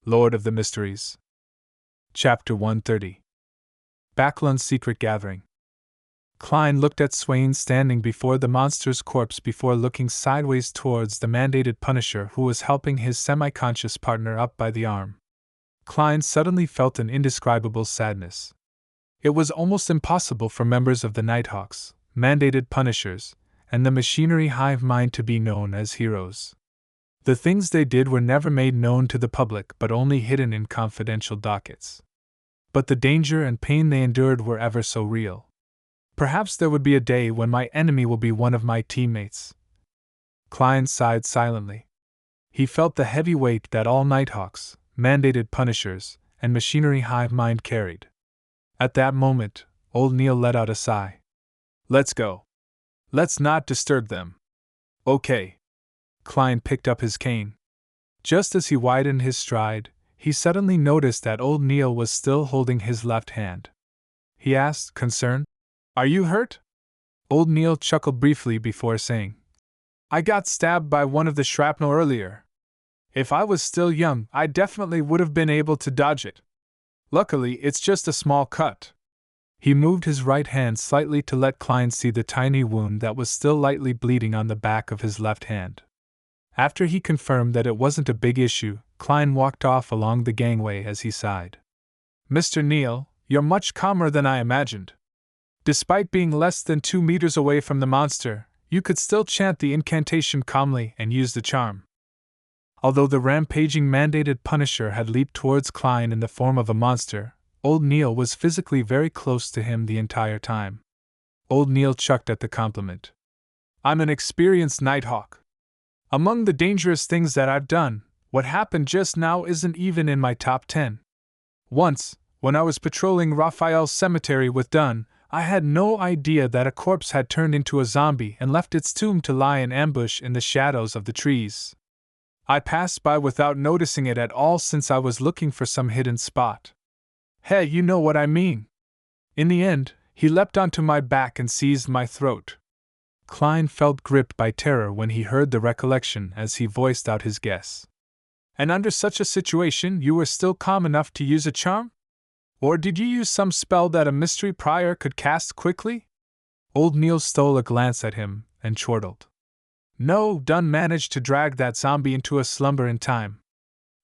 Lord of the Mysteries. Chapter 130. Backlund's Secret Gathering. Klein looked at Swain standing before the monster's corpse before looking sideways towards the mandated Punisher who was helping his semi-conscious partner up by the arm. Klein suddenly felt an indescribable sadness. It was almost impossible for members of the Nighthawks, mandated Punishers, and the machinery hive mind to be known as heroes. The things they did were never made known to the public but only hidden in confidential dockets. But the danger and pain they endured were ever so real. Perhaps there would be a day when my enemy will be one of my teammates. Klein sighed silently. He felt the heavy weight that all Nighthawks, mandated Punishers, and machinery hive mind carried. At that moment, old Neil let out a sigh. Let's go. Let's not disturb them. Okay. Klein picked up his cane. Just as he widened his stride, he suddenly noticed that old Neil was still holding his left hand. He asked, concerned, "Are you hurt?" Old Neil chuckled briefly before saying, "I got stabbed by one of the shrapnel earlier. If I was still young, I definitely would have been able to dodge it. Luckily, it's just a small cut." He moved his right hand slightly to let Klein see the tiny wound that was still lightly bleeding on the back of his left hand. After he confirmed that it wasn't a big issue, Klein walked off along the gangway as he sighed. "Mr. Neil, you're much calmer than I imagined. Despite being less than 2 meters away from the monster, you could still chant the incantation calmly and use the charm." Although the rampaging mandated Punisher had leaped towards Klein in the form of a monster, old Neil was physically very close to him the entire time. Old Neil chuckled at the compliment. "I'm an experienced Nighthawk. Among the dangerous things that I've done, what happened just now isn't even in my top 10. Once, when I was patrolling Raphael's cemetery with Dunn, I had no idea that a corpse had turned into a zombie and left its tomb to lie in ambush in the shadows of the trees. I passed by without noticing it at all since I was looking for some hidden spot. Hey, you know what I mean. In the end, he leapt onto my back and seized my throat." Klein felt gripped by terror when he heard the recollection as he voiced out his guess. "And under such a situation you were still calm enough to use a charm? Or did you use some spell that a mystery prior could cast quickly?" Old Neil stole a glance at him and chortled. "No, Dunn managed to drag that zombie into a slumber in time.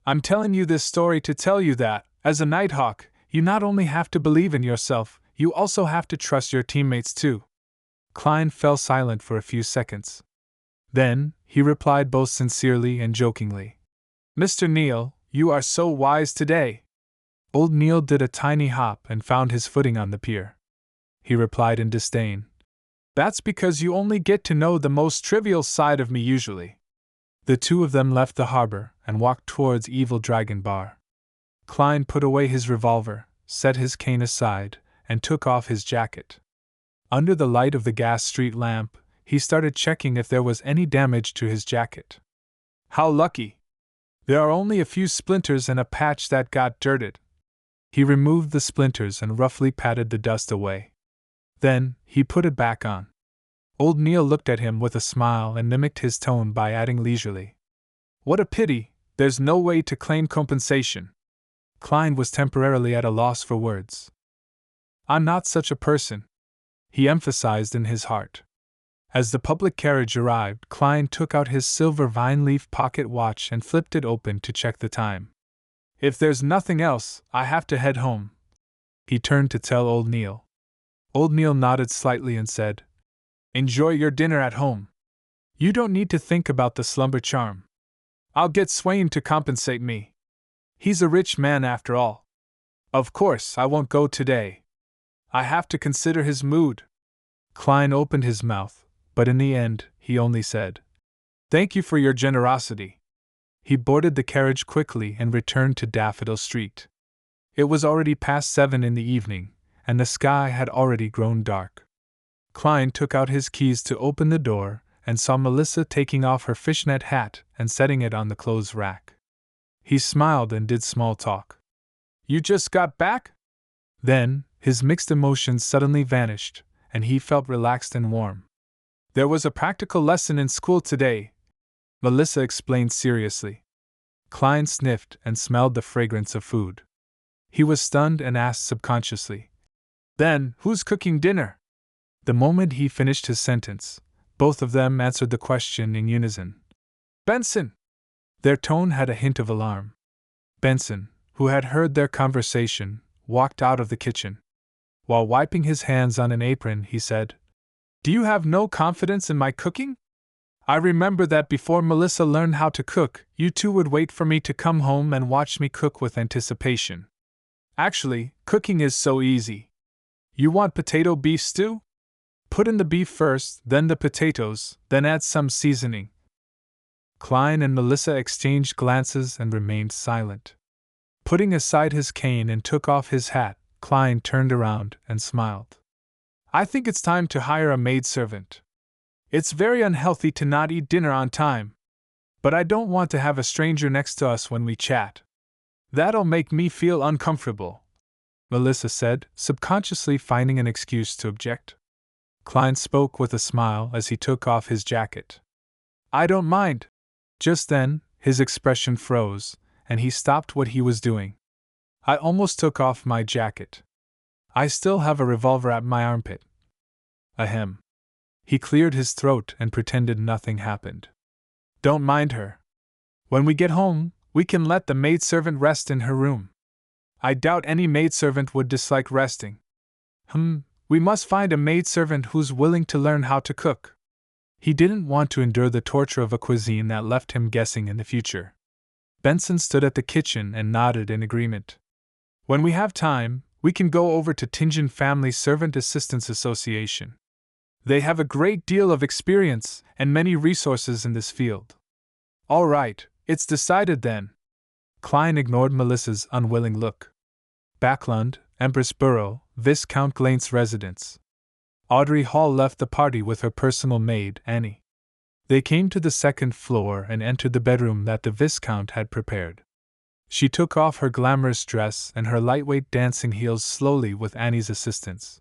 I'm telling you this story to tell you that, as a Nighthawk, you not only have to believe in yourself, you also have to trust your teammates too." Klein fell silent for a few seconds. Then, he replied both sincerely and jokingly. "Mr. Neil, you are so wise today." Old Neil did a tiny hop and found his footing on the pier. He replied in disdain. "That's because you only get to know the most trivial side of me usually." The two of them left the harbor and walked towards Evil Dragon Bar. Klein put away his revolver, set his cane aside, and took off his jacket. Under the light of the gas street lamp, he started checking if there was any damage to his jacket. "How lucky! There are only a few splinters and a patch that got dirted." He removed the splinters and roughly patted the dust away. Then, he put it back on. Old Neil looked at him with a smile and mimicked his tone by adding leisurely, "What a pity, there's no way to claim compensation." Klein was temporarily at a loss for words. "I'm not such a person," he emphasized in his heart. As the public carriage arrived, Klein took out his silver vine-leaf pocket watch and flipped it open to check the time. "If there's nothing else, I have to head home," he turned to tell old Neil. Old Neil nodded slightly and said, "Enjoy your dinner at home. You don't need to think about the slumber charm. I'll get Swain to compensate me. He's a rich man after all. Of course, I won't go today. I have to consider his mood." Klein opened his mouth, but in the end, he only said, "Thank you for your generosity." He boarded the carriage quickly and returned to Daffodil Street. It was already past 7 in the evening, and the sky had already grown dark. Klein took out his keys to open the door and saw Melissa taking off her fishnet hat and setting it on the clothes rack. He smiled and did small talk. "You just got back?" Then, his mixed emotions suddenly vanished, and he felt relaxed and warm. "There was a practical lesson in school today," Melissa explained seriously. Klein sniffed and smelled the fragrance of food. He was stunned and asked subconsciously, "Then, who's cooking dinner?" The moment he finished his sentence, both of them answered the question in unison. "Benson!" Their tone had a hint of alarm. Benson, who had heard their conversation, walked out of the kitchen. While wiping his hands on an apron, he said, "Do you have no confidence in my cooking? I remember that before Melissa learned how to cook, you two would wait for me to come home and watch me cook with anticipation. Actually, cooking is so easy. You want potato beef stew? Put in the beef first, then the potatoes, then add some seasoning." Klein and Melissa exchanged glances and remained silent. Putting aside his cane and took off his hat, Klein turned around and smiled. "I think it's time to hire a maidservant. It's very unhealthy to not eat dinner on time. But I don't want to have a stranger next to us when we chat. That'll make me feel uncomfortable," Melissa said, subconsciously finding an excuse to object. Klein spoke with a smile as he took off his jacket. "I don't mind." Just then, his expression froze, and he stopped what he was doing. "I almost took off my jacket. I still have a revolver at my armpit." Ahem. He cleared his throat and pretended nothing happened. "Don't mind her. When we get home, we can let the maidservant rest in her room. I doubt any maidservant would dislike resting. We must find a maidservant who's willing to learn how to cook." He didn't want to endure the torture of a cuisine that left him guessing in the future. Benson stood at the kitchen and nodded in agreement. "When we have time, we can go over to Tingen Family Servant Assistance Association. They have a great deal of experience and many resources in this field." "All right, it's decided then." Klein ignored Melissa's unwilling look. Backlund, Empress Borough, Viscount Glaint's residence. Audrey Hall left the party with her personal maid, Annie. They came to the second floor and entered the bedroom that the Viscount had prepared. She took off her glamorous dress and her lightweight dancing heels slowly with Annie's assistance.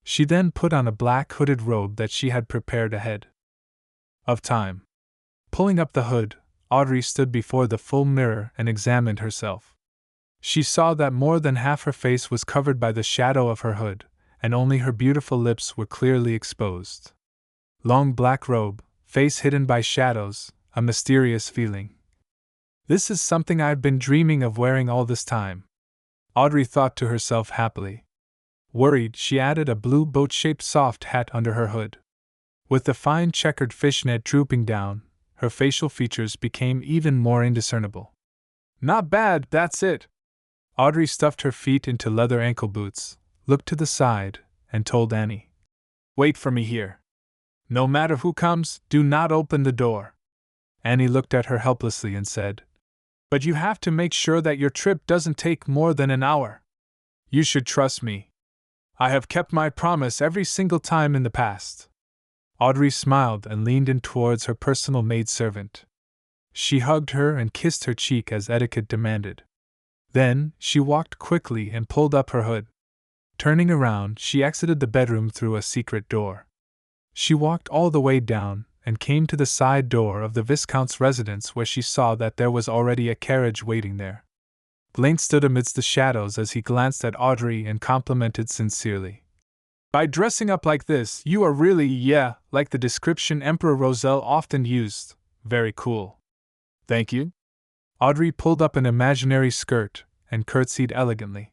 She then put on a black hooded robe that she had prepared ahead of time. Pulling up the hood, Audrey stood before the full mirror and examined herself. She saw that more than half her face was covered by the shadow of her hood, and only her beautiful lips were clearly exposed. Long black robe, face hidden by shadows, a mysterious feeling. "This is something I've been dreaming of wearing all this time," Audrey thought to herself happily. Worried, she added a blue boat-shaped soft hat under her hood. With the fine checkered fishnet drooping down, her facial features became even more indiscernible. "Not bad, that's it." Audrey stuffed her feet into leather ankle boots, looked to the side, and told Annie, "Wait for me here. No matter who comes, do not open the door." Annie looked at her helplessly and said, "But you have to make sure that your trip doesn't take more than an hour. You should trust me. I have kept my promise every single time in the past." Audrey smiled and leaned in towards her personal maidservant. She hugged her and kissed her cheek as etiquette demanded. Then, she walked quickly and pulled up her hood. Turning around, she exited the bedroom through a secret door. She walked all the way down and came to the side door of the Viscount's residence, where she saw that there was already a carriage waiting there. Glaint stood amidst the shadows as he glanced at Audrey and complimented sincerely. "By dressing up like this, you are really, like the description Emperor Roselle often used, very cool." "Thank you." Audrey pulled up an imaginary skirt and curtsied elegantly.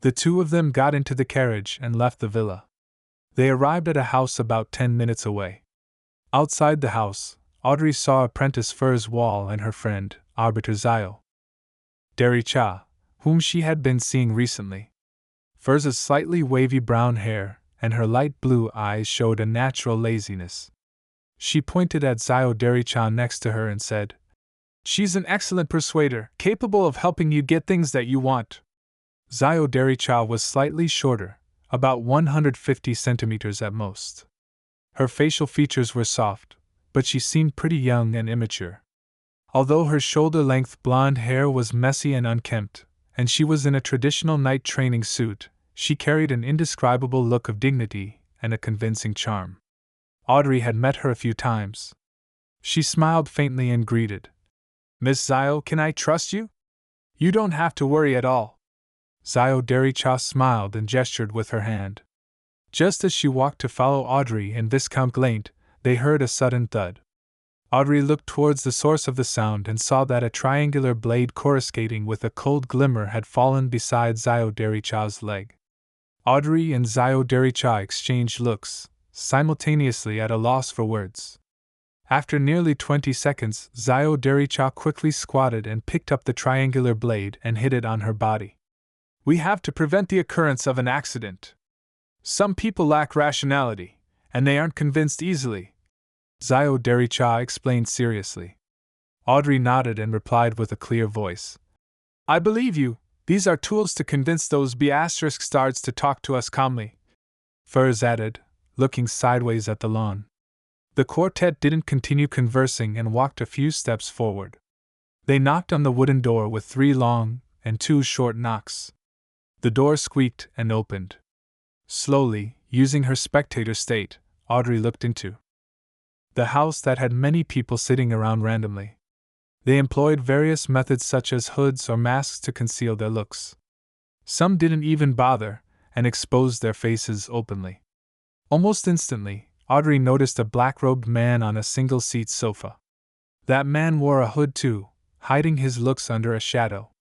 The two of them got into the carriage and left the villa. They arrived at a house about 10 minutes away. Outside the house, Audrey saw Apprentice Furs Wall and her friend, Arbiter Zio Dericha, whom she had been seeing recently. Furs's slightly wavy brown hair and her light blue eyes showed a natural laziness. She pointed at Zio Dericha next to her and said, "She's an excellent persuader, capable of helping you get things that you want." Zio Dericha was slightly shorter, about 150 centimeters at most. Her facial features were soft, but she seemed pretty young and immature. Although her shoulder-length blonde hair was messy and unkempt, and she was in a traditional night training suit, she carried an indescribable look of dignity and a convincing charm. Audrey had met her a few times. She smiled faintly and greeted, Miss Zio, can I trust you? You don't have to worry at all. Zio Dericha smiled and gestured with her hand. Just as she walked to follow Audrey and Viscount Glaint, they heard a sudden thud. Audrey looked towards the source of the sound and saw that a triangular blade coruscating with a cold glimmer had fallen beside Zio Dericha's leg. Audrey and Zio Dericha exchanged looks, simultaneously at a loss for words. After nearly 20 seconds, Zio Dericha quickly squatted and picked up the triangular blade and hid it on her body. We have to prevent the occurrence of an accident. Some people lack rationality, and they aren't convinced easily, Zio Dericha explained seriously. Audrey nodded and replied with a clear voice. I believe you. These are tools to convince those B***stards to talk to us calmly. Furs added, looking sideways at the lawn. The quartet didn't continue conversing and walked a few steps forward. They knocked on the wooden door with 3 long and 2 short knocks. The door squeaked and opened. Slowly, using her spectator state, Audrey looked into the house that had many people sitting around randomly. They employed various methods such as hoods or masks to conceal their looks. Some didn't even bother and exposed their faces openly. Almost instantly, Audrey noticed a black-robed man on a single-seat sofa. That man wore a hood too, hiding his looks under a shadow.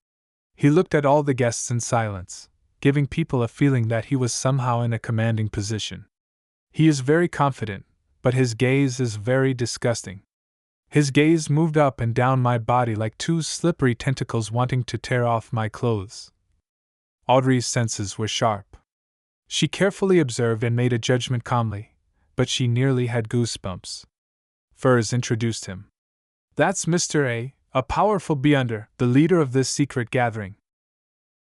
He looked at all the guests in silence, giving people a feeling that he was somehow in a commanding position. He is very confident, but his gaze is very disgusting. His gaze moved up and down my body like 2 slippery tentacles wanting to tear off my clothes. Audrey's senses were sharp. She carefully observed and made a judgment calmly, but she nearly had goosebumps. Furs introduced him. That's Mr. A powerful beyonder, the leader of this secret gathering.